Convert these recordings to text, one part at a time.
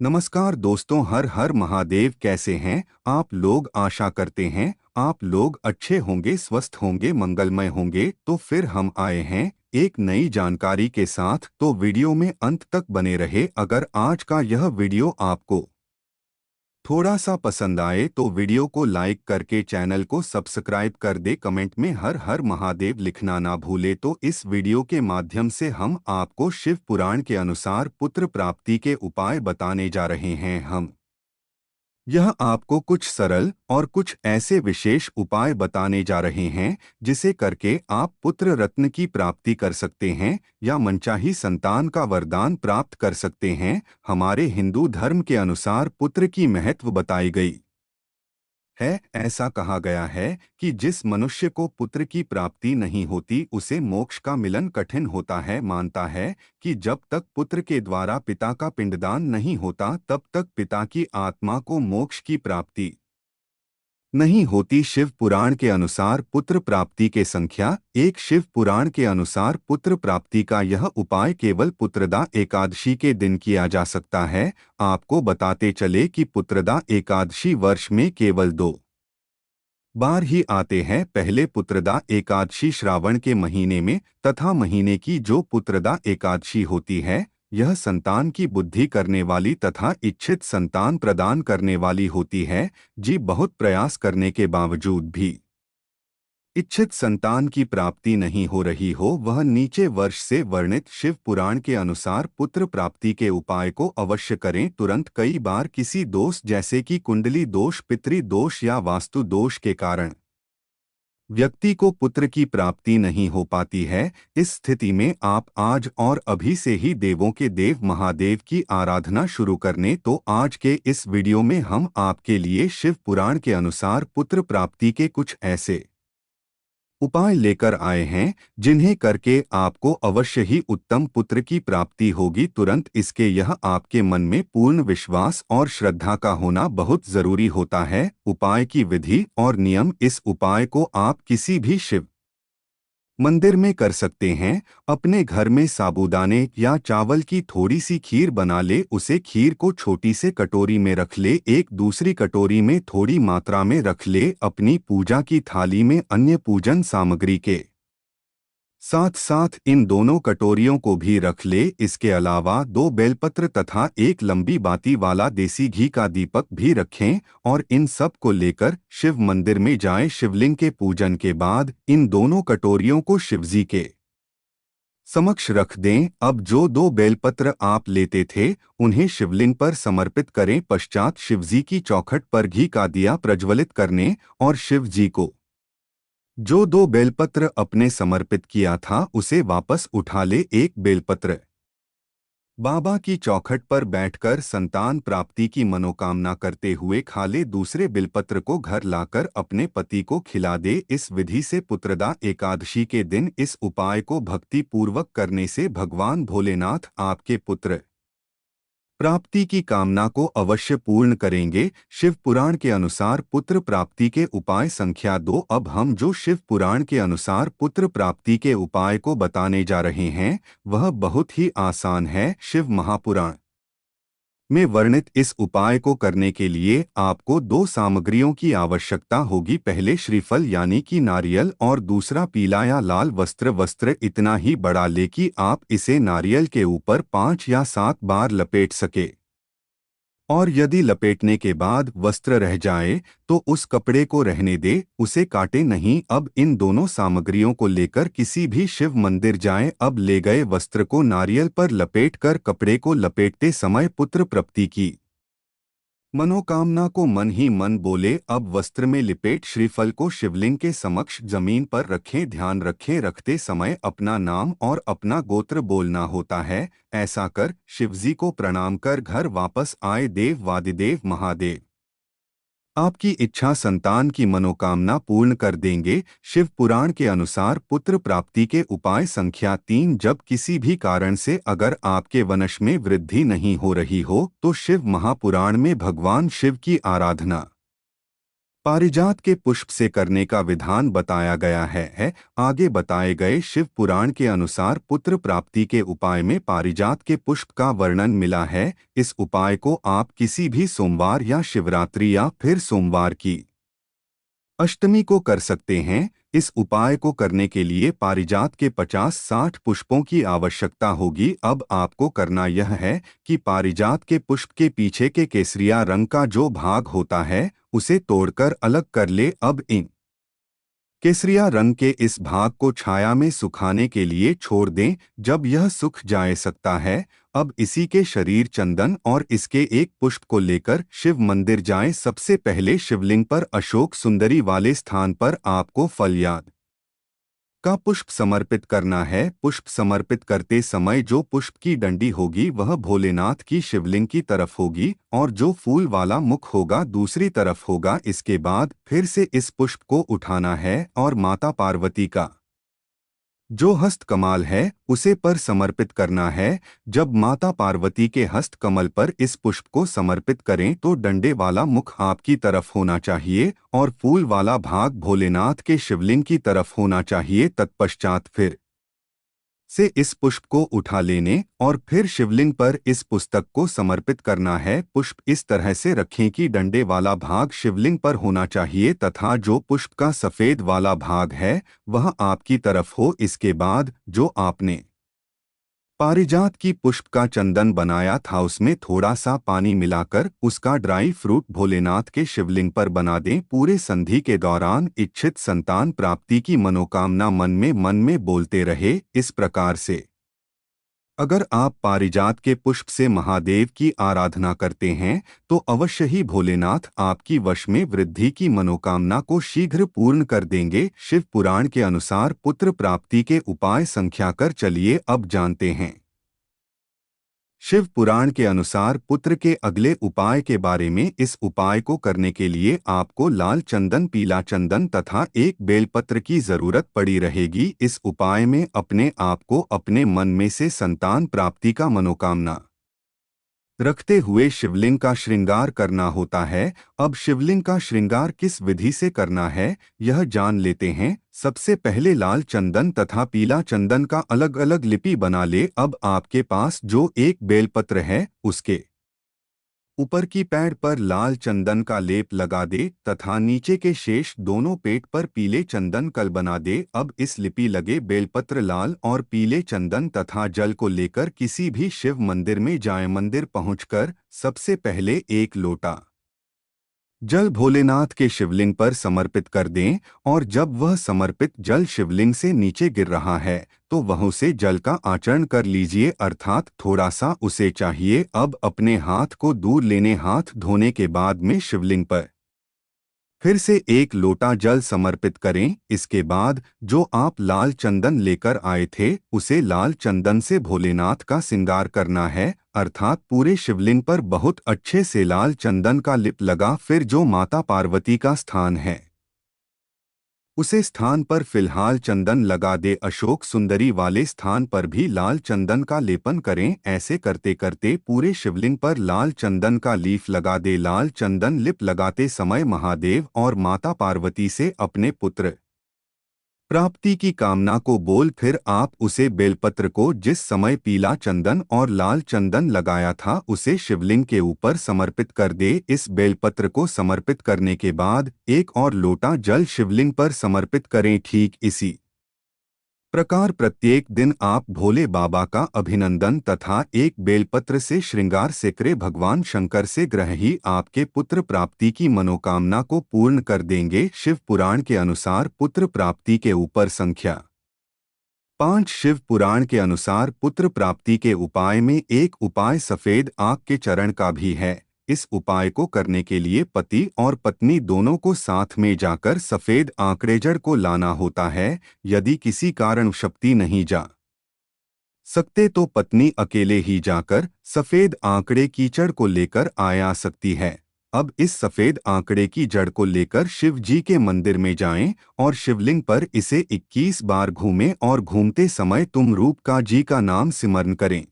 नमस्कार दोस्तों, हर हर महादेव। कैसे हैं आप लोग? आशा करते हैं आप लोग अच्छे होंगे, स्वस्थ होंगे, मंगलमय होंगे। तो फिर हम आए हैं एक नई जानकारी के साथ, तो वीडियो में अंत तक बने रहे। अगर आज का यह वीडियो आपको थोड़ा सा पसंद आए तो वीडियो को लाइक करके चैनल को सब्सक्राइब कर दे। कमेंट में हर हर महादेव लिखना ना भूले। तो इस वीडियो के माध्यम से हम आपको शिव पुराण के अनुसार पुत्र प्राप्ति के उपाय बताने जा रहे हैं। हम यह आपको कुछ सरल और कुछ ऐसे विशेष उपाय बताने जा रहे हैं जिसे करके आप पुत्र रत्न की प्राप्ति कर सकते हैं या मनचाही संतान का वरदान प्राप्त कर सकते हैं। हमारे हिंदू धर्म के अनुसार पुत्र की महत्व बताई गई है। ऐसा कहा गया है कि जिस मनुष्य को पुत्र की प्राप्ति नहीं होती उसे मोक्ष का मिलन कठिन होता है। मानता है कि जब तक पुत्र के द्वारा पिता का पिंडदान नहीं होता तब तक पिता की आत्मा को मोक्ष की प्राप्ति नहीं होती। शिव पुराण के अनुसार पुत्र प्राप्ति के संख्या एक। शिव पुराण के अनुसार पुत्र प्राप्ति का यह उपाय केवल पुत्रदा एकादशी के दिन किया जा सकता है। आपको बताते चले कि पुत्रदा एकादशी वर्ष में केवल 2 बार ही आते हैं। पहले पुत्रदा एकादशी श्रावण के महीने में तथा महीने की जो पुत्रदा एकादशी होती है यह संतान की बुद्धि करने वाली तथा इच्छित संतान प्रदान करने वाली होती है। जी बहुत प्रयास करने के बावजूद भी इच्छित संतान की प्राप्ति नहीं हो रही हो, वह नीचे वर्ष से वर्णित शिव पुराण के अनुसार पुत्र प्राप्ति के उपाय को अवश्य करें तुरंत। कई बार किसी दोष जैसे कि कुंडली दोष, पितृ दोष या वास्तु दोष के कारण व्यक्ति को पुत्र की प्राप्ति नहीं हो पाती है। इस स्थिति में आप आज और अभी से ही देवों के देव महादेव की आराधना शुरू करने। तो आज के इस वीडियो में हम आपके लिए शिव पुराण के अनुसार पुत्र प्राप्ति के कुछ ऐसे उपाय लेकर आए हैं जिन्हें करके आपको अवश्य ही उत्तम पुत्र की प्राप्ति होगी तुरंत। इसके यह आपके मन में पूर्ण विश्वास और श्रद्धा का होना बहुत जरूरी होता है। उपाय की विधि और नियम। इस उपाय को आप किसी भी शिव मंदिर में कर सकते हैं। अपने घर में साबूदाने या चावल की थोड़ी सी खीर बना ले। उसे खीर को छोटी से कटोरी में रख ले, एक दूसरी कटोरी में थोड़ी मात्रा में रख ले। अपनी पूजा की थाली में अन्य पूजन सामग्री के साथ साथ इन दोनों कटोरियों को भी रख ले। इसके अलावा 2 बेलपत्र तथा एक लंबी बाती वाला देसी घी का दीपक भी रखें और इन सब को लेकर शिव मंदिर में जाएं। शिवलिंग के पूजन के बाद इन दोनों कटोरियों को शिवजी के समक्ष रख दें। अब जो 2 बेलपत्र आप लेते थे उन्हें शिवलिंग पर समर्पित करें। पश्चात शिवजी की चौखट पर घी का दिया प्रज्वलित करने और शिव जी को जो 2 बेलपत्र अपने समर्पित किया था उसे वापस उठा ले। एक बेलपत्र बाबा की चौखट पर बैठकर संतान प्राप्ति की मनोकामना करते हुए खा ले। दूसरे बेलपत्र को घर लाकर अपने पति को खिला दे। इस विधि से पुत्रदा एकादशी के दिन इस उपाय को भक्ति पूर्वक करने से भगवान भोलेनाथ आपके पुत्र प्राप्ति की कामना को अवश्य पूर्ण करेंगे। शिव पुराण के अनुसार पुत्र प्राप्ति के उपाय संख्या 2। अब हम जो शिव पुराण के अनुसार पुत्र प्राप्ति के उपाय को बताने जा रहे हैं वह बहुत ही आसान है। शिव महापुराण में वर्णित इस उपाय को करने के लिए आपको 2 सामग्रियों की आवश्यकता होगी। पहले श्रीफल यानी कि नारियल और दूसरा पीला या लाल वस्त्र। वस्त्र इतना ही बड़ा ले कि आप इसे नारियल के ऊपर 5 या 7 बार लपेट सके और यदि लपेटने के बाद वस्त्र रह जाए तो उस कपड़े को रहने दे, उसे काटे नहीं। अब इन दोनों सामग्रियों को लेकर किसी भी शिव मंदिर जाएं। अब ले गए वस्त्र को नारियल पर लपेटकर कपड़े को लपेटते समय पुत्र प्राप्ति की मनोकामना को मन ही मन बोले। अब वस्त्र में लिपेट श्रीफल को शिवलिंग के समक्ष जमीन पर रखें। ध्यान रखें रखते समय अपना नाम और अपना गोत्र बोलना होता है। ऐसा कर शिवजी को प्रणाम कर घर वापस आए। देव वादिदेव महादेव आपकी इच्छा संतान की मनोकामना पूर्ण कर देंगे। शिव पुराण के अनुसार पुत्र प्राप्ति के उपाय संख्या 3। जब किसी भी कारण से अगर आपके वंश में वृद्धि नहीं हो रही हो तो शिव महापुराण में भगवान शिव की आराधना पारिजात के पुष्प से करने का विधान बताया गया है। आगे बताए गए शिव पुराण के अनुसार पुत्र प्राप्ति के उपाय में पारिजात के पुष्प का वर्णन मिला है। इस उपाय को आप किसी भी सोमवार या शिवरात्रि या फिर सोमवार की अष्टमी को कर सकते हैं। इस उपाय को करने के लिए पारिजात के 50-60 पुष्पों की आवश्यकता होगी। अब आपको करना यह है कि पारिजात के पुष्प के पीछे के केसरिया रंग का जो भाग होता है उसे तोड़कर अलग कर ले। अब इन केसरिया रंग के इस भाग को छाया में सुखाने के लिए छोड़ दें। जब यह सूख जाए सकता है, अब इसी के शरीर चंदन और इसके एक पुष्प को लेकर शिव मंदिर जाएं। सबसे पहले शिवलिंग पर अशोक सुंदरी वाले स्थान पर आपको फलयाद का पुष्प समर्पित करना है। पुष्प समर्पित करते समय जो पुष्प की डंडी होगी वह भोलेनाथ की शिवलिंग की तरफ होगी और जो फूल वाला मुख होगा दूसरी तरफ होगा। इसके बाद फिर से इस पुष्प को उठाना है और माता पार्वती का जो हस्त कमाल है उसे पर समर्पित करना है। जब माता पार्वती के हस्त कमल पर इस पुष्प को समर्पित करें तो डंडे वाला मुख आपकी तरफ होना चाहिए और फूल वाला भाग भोलेनाथ के शिवलिंग की तरफ होना चाहिए। तत्पश्चात फिर से इस पुष्प को उठा लेने और फिर शिवलिंग पर इस पुस्तक को समर्पित करना है। पुष्प इस तरह से रखें कि डंडे वाला भाग शिवलिंग पर होना चाहिए तथा जो पुष्प का सफेद वाला भाग है वह आपकी तरफ हो। इसके बाद जो आपने पारिजात की पुष्प का चंदन बनाया था उसमें थोड़ा सा पानी मिलाकर उसका ड्राई फ्रूट भोलेनाथ के शिवलिंग पर बना दें। पूरे संधि के दौरान इच्छित संतान प्राप्ति की मनोकामना मन में बोलते रहे। इस प्रकार से अगर आप पारिजात के पुष्प से महादेव की आराधना करते हैं तो अवश्य ही भोलेनाथ आपकी वश में वृद्धि की मनोकामना को शीघ्र पूर्ण कर देंगे। शिव पुराण के अनुसार पुत्र प्राप्ति के उपाय संख्या कर चलिए अब जानते हैं। शिव पुराण के अनुसार पुत्र के अगले उपाय के बारे में। इस उपाय को करने के लिए आपको लाल चंदन, पीला चंदन तथा एक बेलपत्र की जरूरत पड़ी रहेगी। इस उपाय में अपने आप को अपने मन में से संतान प्राप्ति का मनोकामना रखते हुए शिवलिंग का श्रृंगार करना होता है। अब शिवलिंग का श्रृंगार किस विधि से करना है यह जान लेते हैं। सबसे पहले लाल चंदन तथा पीला चंदन का अलग अलग लिपि बना ले। अब आपके पास जो एक बेलपत्र है उसके ऊपर की पैड पर लाल चंदन का लेप लगा दे तथा नीचे के शेष दोनों पेट पर पीले चंदन कल बना दे। अब इस लिपि लगे बेलपत्र, लाल और पीले चंदन तथा जल को लेकर किसी भी शिव मंदिर में जाएं। मंदिर पहुंचकर सबसे पहले एक लोटा जल भोलेनाथ के शिवलिंग पर समर्पित कर दें और जब वह समर्पित जल शिवलिंग से नीचे गिर रहा है तो वह उसे जल का आचरण कर लीजिए, अर्थात थोड़ा सा उसे चाहिए। अब अपने हाथ को दूर लेने, हाथ धोने के बाद में शिवलिंग पर फिर से एक लोटा जल समर्पित करें। इसके बाद जो आप लाल चंदन लेकर आए थे उसे लाल चंदन से भोलेनाथ का श्रृंगार करना है, अर्थात पूरे शिवलिंग पर बहुत अच्छे से लाल चंदन का लिप लगा। फिर जो माता पार्वती का स्थान है उसे स्थान पर फिलहाल चंदन लगा दे। अशोक सुंदरी वाले स्थान पर भी लाल चंदन का लेपन करें। ऐसे करते करते पूरे शिवलिंग पर लाल चंदन का लीफ लगा दे। लाल चंदन लिप लगाते समय महादेव और माता पार्वती से अपने पुत्र प्राप्ति की कामना को बोल फिर आप उसे बेलपत्र को जिस समय पीला चंदन और लाल चंदन लगाया था उसे शिवलिंग के ऊपर समर्पित कर दे। इस बेलपत्र को समर्पित करने के बाद एक और लोटा जल शिवलिंग पर समर्पित करें। ठीक इसी प्रकार प्रत्येक दिन आप भोले बाबा का अभिनंदन तथा एक बेलपत्र से श्रृंगार से करे भगवान शंकर से ग्रह ही आपके पुत्र प्राप्ति की मनोकामना को पूर्ण कर देंगे। शिव पुराण के अनुसार पुत्र प्राप्ति के ऊपर संख्या 5। शिव पुराण के अनुसार पुत्र प्राप्ति के उपाय में एक उपाय सफेद आग के चरण का भी है। इस उपाय को करने के लिए पति और पत्नी दोनों को साथ में जाकर सफेद आंकड़ेजड़ को लाना होता है। यदि किसी कारण शक्ति नहीं जा सकते तो पत्नी अकेले ही जाकर सफेद आंकड़े कीचड़ को लेकर आ सकती है। अब इस सफेद आंकड़े की जड़ को लेकर शिव जी के मंदिर में जाएं और शिवलिंग पर इसे 21 बार घूमें और घूमते समय तुम रूप का जी का नाम सिमरन करें।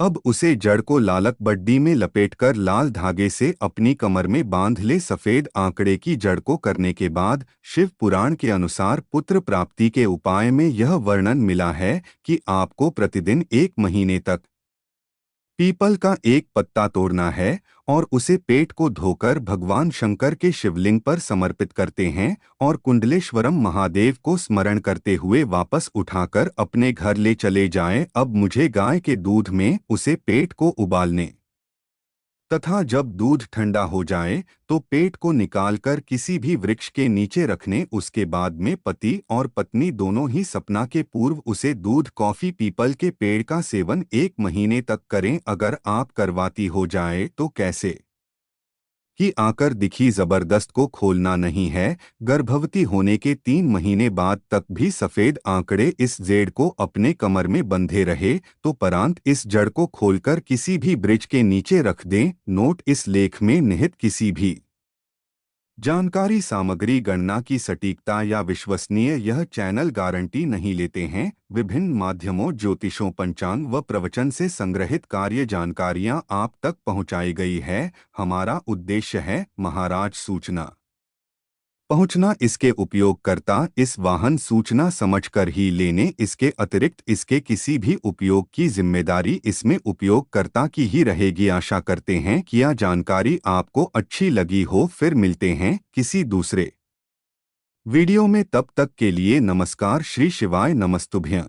अब उसे जड़ को लालक बड्डी में लपेटकर लाल धागे से अपनी कमर में बांध ले। सफेद आंकड़े की जड़ को करने के बाद शिव पुराण के अनुसार पुत्र प्राप्ति के उपाय में यह वर्णन मिला है कि आपको प्रतिदिन 1 महीने तक पीपल का एक पत्ता तोड़ना है और उसे पेट को धोकर भगवान शंकर के शिवलिंग पर समर्पित करते हैं और कुंडलेश्वरम महादेव को स्मरण करते हुए वापस उठाकर अपने घर ले चले जाएं। अब मुझे गाय के दूध में उसे पेट को उबालने तथा जब दूध ठंडा हो जाए तो पेट को निकालकर किसी भी वृक्ष के नीचे रखने। उसके बाद में पति और पत्नी दोनों ही सपना के पूर्व उसे दूध कॉफी पीपल के पेड़ का सेवन 1 महीने तक करें। अगर आप करवाती हो जाए तो कैसे कि आकर दिखी जबरदस्त को खोलना नहीं है। गर्भवती होने के 3 महीने बाद तक भी सफेद आंकड़े इस जेड को अपने कमर में बंधे रहे तो परांत इस जड़ को खोलकर किसी भी ब्रिज के नीचे रख दें। नोट: इस लेख में निहित किसी भी जानकारी सामग्री गणना की सटीकता या विश्वसनीय यह चैनल गारंटी नहीं लेते हैं। विभिन्न माध्यमों ज्योतिषों पंचांग व प्रवचन से संग्रहित कार्य जानकारियां आप तक पहुंचाई गई है। हमारा उद्देश्य है महाराज सूचना पहुंचना। इसके उपयोगकर्ता इस वाहन सूचना समझकर ही लेने। इसके अतिरिक्त इसके किसी भी उपयोग की जिम्मेदारी इसमें उपयोगकर्ता की ही रहेगी। आशा करते हैं कि यह जानकारी आपको अच्छी लगी हो। फिर मिलते हैं किसी दूसरे वीडियो में, तब तक के लिए नमस्कार। श्री शिवाय नमस्तुभ्यं।